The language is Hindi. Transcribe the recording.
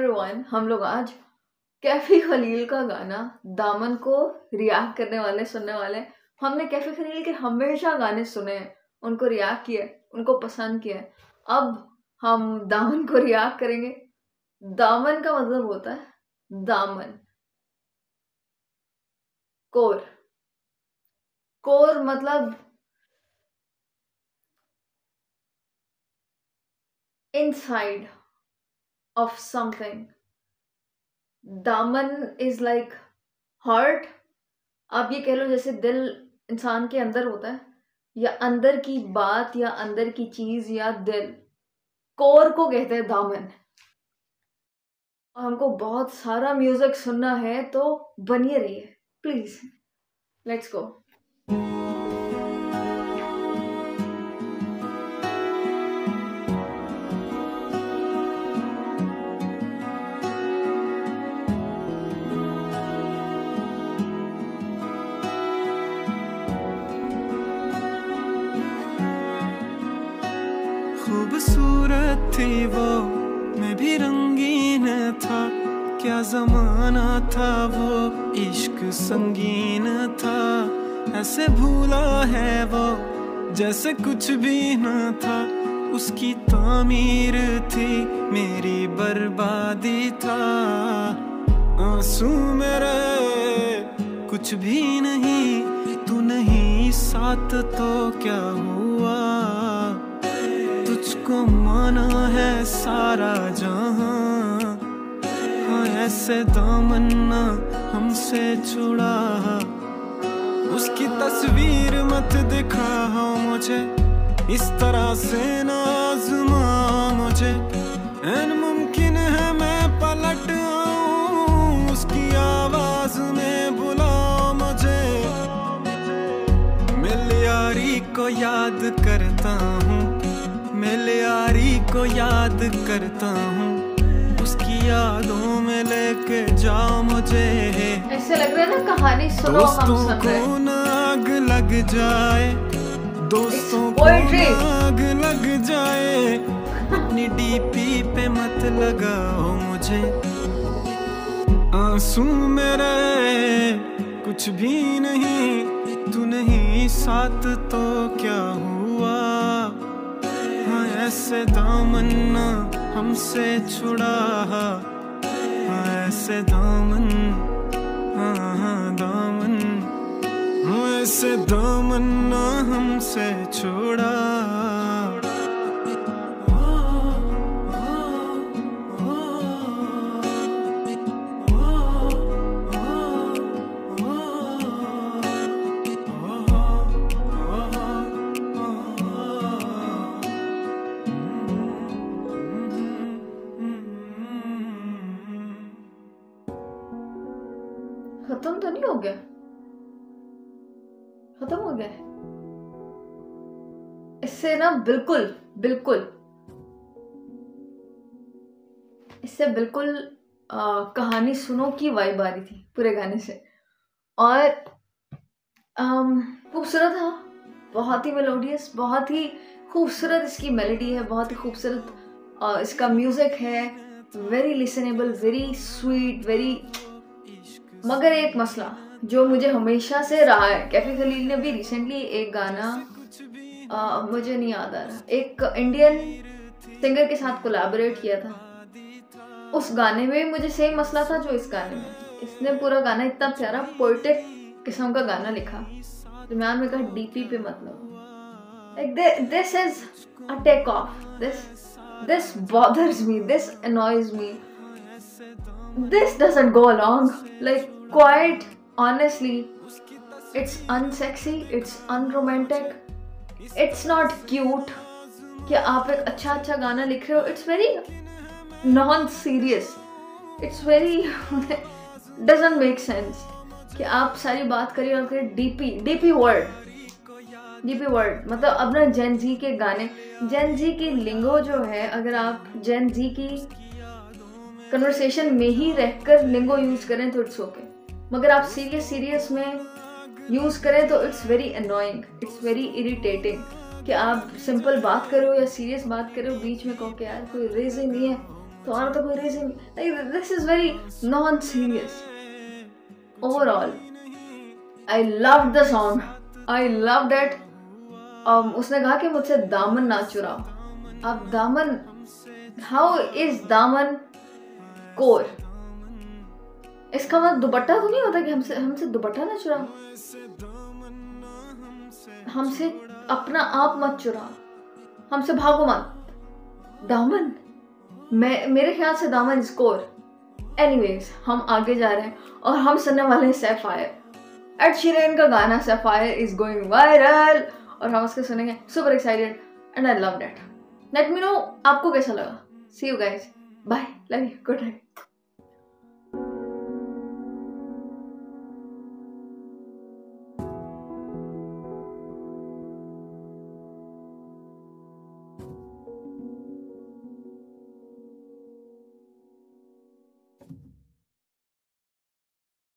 एवरीवन, हम लोग आज कैफी खलील का गाना दामन को रिएक्ट करने वाले, सुनने वाले। हमने कैफी खलील के हमेशा गाने सुने हैं, उनको रिएक्ट किया है, उनको पसंद किया है। अब हम दामन को रिएक्ट करेंगे। दामन का मतलब होता है दामन, कोर। कोर मतलब इनसाइड of something. दामन इज लाइक हार्ट। आप ये कह लो जैसे दिल इंसान के अंदर होता है, या अंदर की बात या अंदर की चीज या दिल, कोर को कहते हैं दामन। और हमको बहुत सारा म्यूजिक सुनना है, तो बनिए रहिए प्लीज। Let's go. खूबसूरत थी वो, मैं भी रंगीन था। क्या जमाना था वो, इश्क संगीन था। ऐसे भूला है वो जैसे कुछ भी न था। उसकी तामीर थी, मेरी बर्बादी था। आंसू मेरे कुछ भी नहीं, तू नहीं साथ तो क्या हुआ। तुझको माना है सारा जहां, हाँ ऐसे दामन ना हमसे छुड़ा। उसकी तस्वीर मत दिखा मुझे, इस तरह से नाज़मा मुझे। ऐन मुमकिन है मैं पलट आऊं, उसकी आवाज में बुलाओ मुझे। मिल यारी को याद करता हूँ, मिल यारी को याद करता हूँ। उसकी यादों में लेके जाओ मुझे। ऐसे लग रहा है ना कहानी सुनो हम सब को नाग लग जाए, दोस्तों को नाग लग जाए। अपनी डीपी पे मत लगाओ मुझे। आंसू मेरे कुछ भी नहीं, तू नहीं साथ तो क्या हुआ। हाँ ऐसे दामन ना हमसे छुड़ा, हाँ ऐसे दामन, हाँ हाँ दामन, हाँ ऐसे दामन ना हमसे छुड़ा। खत्म तो नहीं हो गया? खत्म हो गया? इससे ना बिल्कुल बिल्कुल इससे बिल्कुल कहानी सुनो की वाइब आ रही थी पूरे गाने से। और खूबसूरत था, बहुत ही मेलोडियस, बहुत ही खूबसूरत इसकी मेलोडी है, बहुत ही खूबसूरत इसका म्यूजिक है। Very listenable, very sweet, very. मगर एक मसला जो मुझे हमेशा से रहा है, कैफी खलील ने भी रिसेंटली एक गाना, मुझे नहीं याद आ रहा, एक इंडियन सिंगर के साथ कोलैबोरेट किया था। उस गाने में मुझे सेम मसला था जो इस गाने में। इसने पूरा गाना इतना प्यारा पोएटिक किस्म का गाना लिखा, दरम्यान में कहा डीपी पे मतलब। Like this is a take off, this bothers me, this annoys me. This doesn't go along. Like, quite honestly, it's unsexy, it's unromantic, it's not cute कि आप एक अच्छा गाना लिख रहे हो। It's very non-serious, it's very doesn't make sense कि आप सारी बात करिए और फिर डीपी वर्ड मतलब अपना जेन जी के गाने, जेन जी की लिंगो जो है, अगर आप जेन जी की कन्वर्सेशन में ही रहकर लिंगो यूज करें तो इट्स ओके, मगर आप सीरियस में यूज करें तो it's very annoying, it's very irritating कि आप सिंपल बात करो या सीरियस बात करो, बीच में कहो कि यार कोई रीजन नहीं है, तुम्हारा तो कोई reason, this is very non serious. Overall I love the song, I love that. उसने कहा कि मुझसे दामन ना चुराओ। अब दामन, हाउ इज दामन कोर? इसका मतलब दुपट्टा तो नहीं होता कि हमसे दुपट्टा ना चुराओ, हमसे अपना आप मत चुराओ, हमसे भागो मत। दामन, मेरे ख्याल से दामन इज कोर। एनीवेज, हम आगे जा रहे हैं और हम सुनने वाले हैं सैफायर। एड शीरन का गाना सैफायर इज गोइंग वायरल और हम उसके सुनेंगे। Super excited and I love that. Let me know आपको कैसा लगा। See you guys, bye, love you, good night.